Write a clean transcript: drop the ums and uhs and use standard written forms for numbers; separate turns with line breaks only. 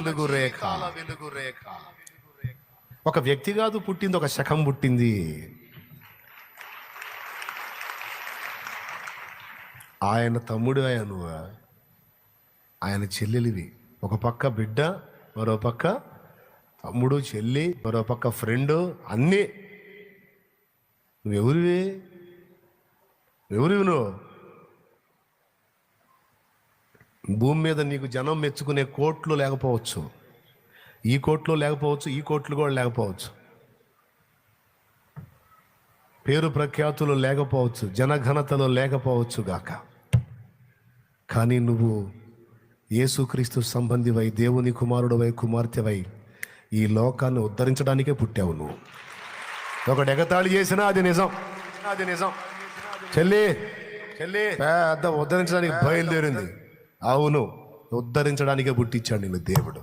వెలుగు రేఖ. ఒక వ్యక్తి కాదు పుట్టింది, ఒక శకం పుట్టింది. ఆయన తమ్ముడు నువ్వు, ఆయన చెల్లెలివి. ఒక పక్క బిడ్డ, మరో పక్క తమ్ముడు చెల్లి, మరో పక్క ఫ్రెండ్, అన్నీ. నువ్వెవరివి? నువ్వు భూమి మీద నీకు జనం మెచ్చుకునే కోట్లు లేకపోవచ్చు, ఈ కోట్లు లేకపోవచ్చు, ఈ కోట్లు కూడా లేకపోవచ్చు, పేరు ప్రఖ్యాతులు లేకపోవచ్చు, జనఘనతలు లేకపోవచ్చు గాక. కానీ నువ్వు యేసుక్రీస్తు సంబంధివై, దేవుని కుమారుడివై, కుమార్తెవై ఈ లోకాన్ని ఉద్ధరించడానికే పుట్టావు. నువ్వు ఒకటి ఎగతాళి చేసినా అది నిజం. చెల్లి పెద్ద ఉద్ధరించడానికి బయలుదేరింది. అవును, ఉద్ధరించడానికే పుట్టించాడు నిన్ను దేవుడు.